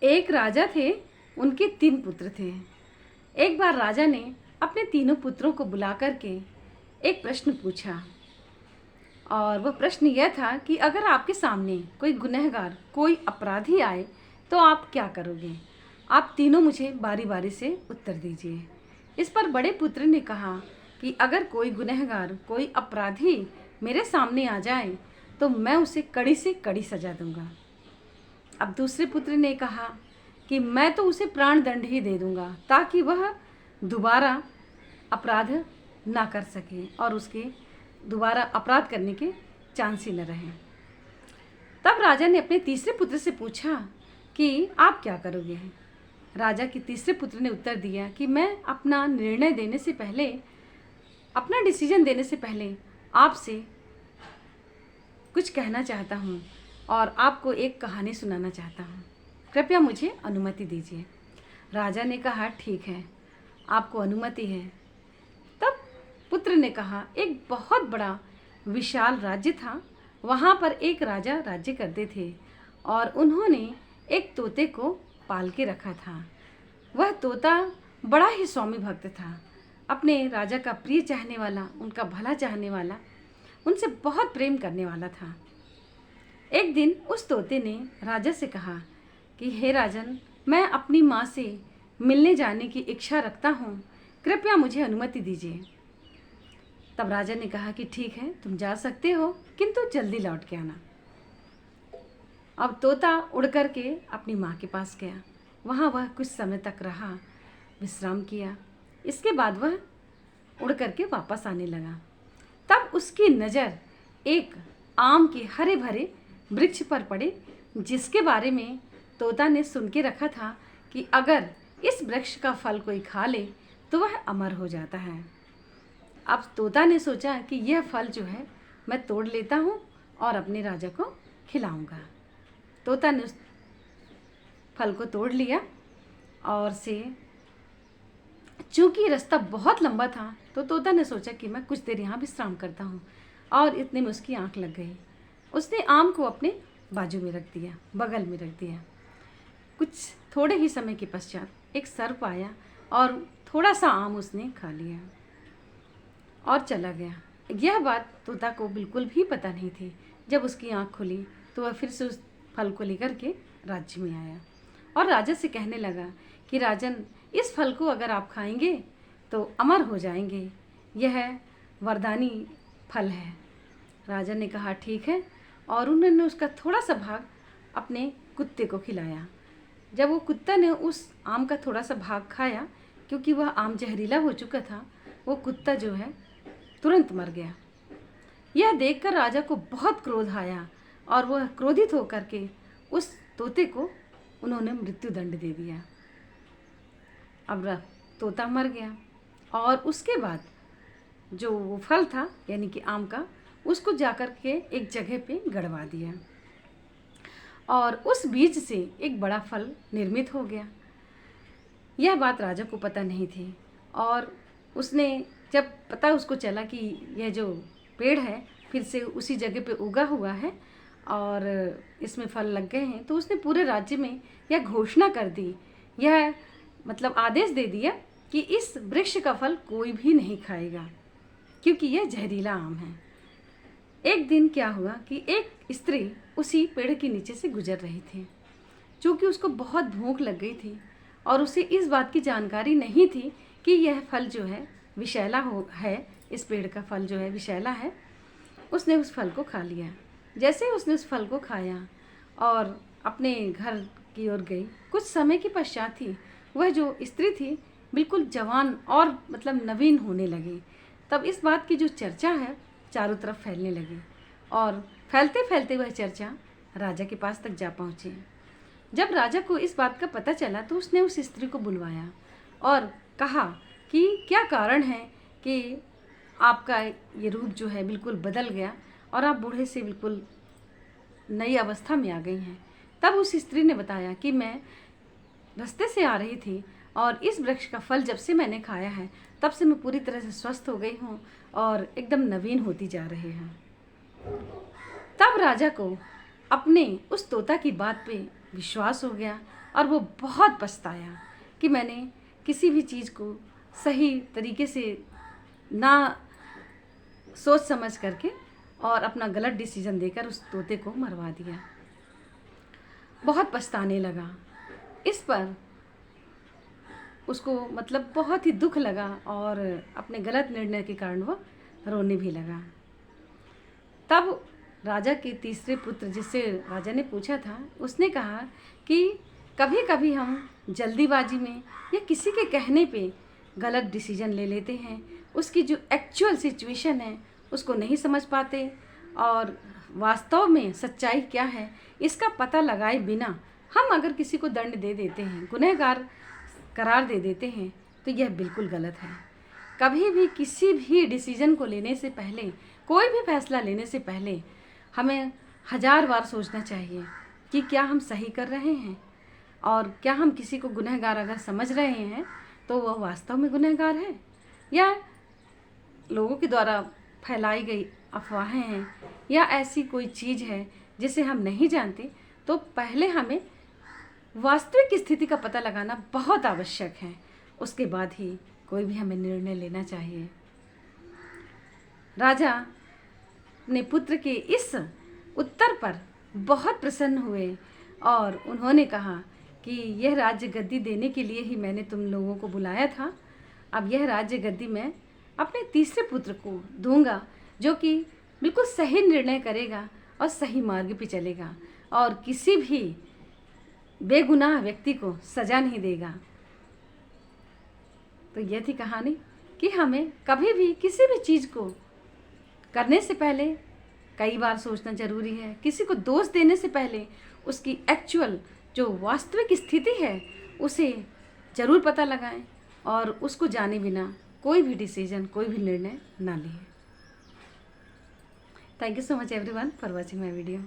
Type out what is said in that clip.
एक राजा थे, उनके 3 पुत्र थे। एक बार राजा ने अपने तीनों पुत्रों को बुला करके एक प्रश्न पूछा, और वह प्रश्न यह था कि अगर आपके सामने कोई गुनहगार, कोई अपराधी आए तो आप क्या करोगे? आप तीनों मुझे बारी बारी से उत्तर दीजिए। इस पर बड़े पुत्र ने कहा कि अगर कोई गुनहगार, कोई अपराधी मेरे सामने आ जाए तो मैं उसे कड़ी से कड़ी सजा दूंगा। अब दूसरे पुत्र ने कहा कि मैं तो उसे प्राण दंड ही दे दूंगा ताकि वह दोबारा अपराध ना कर सके और उसके दोबारा अपराध करने के चांस ही न रहे। तब राजा ने अपने तीसरे पुत्र से पूछा कि आप क्या करोगे? राजा के तीसरे पुत्र ने उत्तर दिया कि मैं अपना निर्णय देने से पहले, अपना डिसीजन देने से पहले आपसे कुछ कहना चाहता हूँ और आपको एक कहानी सुनाना चाहता हूँ। कृपया मुझे अनुमति दीजिए। राजा ने कहा, ठीक है, आपको अनुमति है। तब पुत्र ने कहा, एक बहुत बड़ा विशाल राज्य था। वहाँ पर एक राजा राज्य करते थे और उन्होंने एक तोते को पाल के रखा था। वह तोता बड़ा ही स्वामी भक्त था, अपने राजा का प्रिय चाहने वाला, उनका भला चाहने वाला, उनसे बहुत प्रेम करने वाला था। एक दिन उस तोते ने राजा से कहा कि हे राजन, मैं अपनी माँ से मिलने जाने की इच्छा रखता हूँ, कृपया मुझे अनुमति दीजिए। तब राजा ने कहा कि ठीक है, तुम जा सकते हो, किंतु जल्दी लौट के आना। अब तोता उड़ कर के अपनी माँ के पास गया। वहाँ वह कुछ समय तक रहा, विश्राम किया। इसके बाद वह उड़ कर के वापस आने लगा। तब उसकी नज़र एक आम के हरे भरे वृक्ष पर पड़े, जिसके बारे में तोता ने सुन के रखा था कि अगर इस वृक्ष का फल कोई खा ले तो वह अमर हो जाता है। अब तोता ने सोचा कि यह फल जो है मैं तोड़ लेता हूँ और अपने राजा को खिलाऊंगा। तोता ने उस फल को तोड़ लिया और से चूँकि रास्ता बहुत लंबा था तो तोता ने सोचा कि मैं कुछ देर यहाँ विश्राम करता हूँ, और इतने में उसकी आँख लग गई। उसने आम को अपने बाजू में रख दिया, बगल में रख दिया। कुछ थोड़े ही समय के पश्चात एक सर्प आया और थोड़ा सा आम उसने खा लिया और चला गया। यह बात तोता को बिल्कुल भी पता नहीं थी। जब उसकी आँख खुली तो वह फिर से उस फल को लेकर के राज्य में आया और राजा से कहने लगा कि राजन, इस फल को अगर आप खाएंगे तो अमर हो जाएंगे, यह वरदानी फल है। राजा ने कहा ठीक है, और उन्होंने उसका थोड़ा सा भाग अपने कुत्ते को खिलाया। जब वो कुत्ता ने उस आम का थोड़ा सा भाग खाया, क्योंकि वह आम जहरीला हो चुका था, वो कुत्ता जो है तुरंत मर गया। यह देखकर राजा को बहुत क्रोध आया और वह क्रोधित होकर के उस तोते को उन्होंने मृत्यु दंड दे दिया। अब तोता मर गया और उसके बाद जो वो फल था यानी कि आम का, उसको जाकर के एक जगह पे गड़वा दिया और उस बीज से एक बड़ा फल निर्मित हो गया। यह बात राजा को पता नहीं थी और उसने जब पता उसको चला कि यह जो पेड़ है फिर से उसी जगह पे उगा हुआ है और इसमें फल लग गए हैं, तो उसने पूरे राज्य में यह घोषणा कर दी, यह मतलब आदेश दे दिया कि इस वृक्ष का फल कोई भी नहीं खाएगा क्योंकि यह जहरीला आम है। एक दिन क्या हुआ कि एक स्त्री उसी पेड़ के नीचे से गुजर रही थी। चूँकि उसको बहुत भूख लग गई थी और उसे इस बात की जानकारी नहीं थी कि यह फल जो है विषैला है, इस पेड़ का फल जो है विषैला है। उसने उस फल को खा लिया। जैसे ही उसने उस फल को खाया और अपने घर की ओर गई, कुछ समय के पश्चात ही वह जो स्त्री थी बिल्कुल जवान और मतलब नवीन होने लगी। तब इस बात की जो चर्चा है चारों तरफ फैलने लगी और फैलते फैलते वह चर्चा राजा के पास तक जा पहुँची। जब राजा को इस बात का पता चला तो उसने उस स्त्री को बुलवाया और कहा कि क्या कारण है कि आपका ये रूप जो है बिल्कुल बदल गया और आप बूढ़े से बिल्कुल नई अवस्था में आ गई हैं। तब उस स्त्री ने बताया कि मैं रास्ते से आ रही थी और इस वृक्ष का फल जब से मैंने खाया है तब से मैं पूरी तरह से स्वस्थ हो गई हूँ और एकदम नवीन होती जा रही हैं। तब राजा को अपने उस तोता की बात पे विश्वास हो गया और वो बहुत पछताया कि मैंने किसी भी चीज़ को सही तरीके से ना सोच समझ करके और अपना गलत डिसीजन देकर उस तोते को मरवा दिया। बहुत पछताने लगा। इस पर उसको मतलब बहुत ही दुख लगा और अपने गलत निर्णय के कारण वो रोने भी लगा। तब राजा के तीसरे पुत्र, जिससे राजा ने पूछा था, उसने कहा कि कभी कभी हम जल्दीबाजी में या किसी के कहने पे गलत डिसीजन ले लेते हैं। उसकी जो एक्चुअल सिचुएशन है उसको नहीं समझ पाते और वास्तव में सच्चाई क्या है इसका पता लगाए बिना हम अगर किसी को दंड दे देते हैं, गुनहगार करार दे देते हैं, तो यह बिल्कुल गलत है। कभी भी किसी भी डिसीजन को लेने से पहले, कोई भी फैसला लेने से पहले हमें 1000 बार सोचना चाहिए कि क्या हम सही कर रहे हैं और क्या हम किसी को गुनहगार अगर समझ रहे हैं तो वह वास्तव में गुनहगार है या लोगों के द्वारा फैलाई गई अफवाहें हैं या ऐसी कोई चीज़ है जिसे हम नहीं जानते। तो पहले हमें वास्तविक स्थिति का पता लगाना बहुत आवश्यक है, उसके बाद ही कोई भी हमें निर्णय लेना चाहिए। राजा अपने पुत्र के इस उत्तर पर बहुत प्रसन्न हुए और उन्होंने कहा कि यह राज्य गद्दी देने के लिए ही मैंने तुम लोगों को बुलाया था। अब यह राज्य गद्दी मैं अपने तीसरे पुत्र को दूंगा, जो कि बिल्कुल सही निर्णय करेगा और सही मार्ग पे चलेगा और किसी भी बेगुनाह व्यक्ति को सज़ा नहीं देगा। तो यह थी कहानी कि हमें कभी भी किसी भी चीज़ को करने से पहले कई बार सोचना ज़रूरी है। किसी को दोष देने से पहले उसकी एक्चुअल जो वास्तविक स्थिति है उसे ज़रूर पता लगाएं और उसको जाने बिना कोई भी डिसीजन, कोई भी निर्णय ना लें। Thank you so much everyone for watching my video.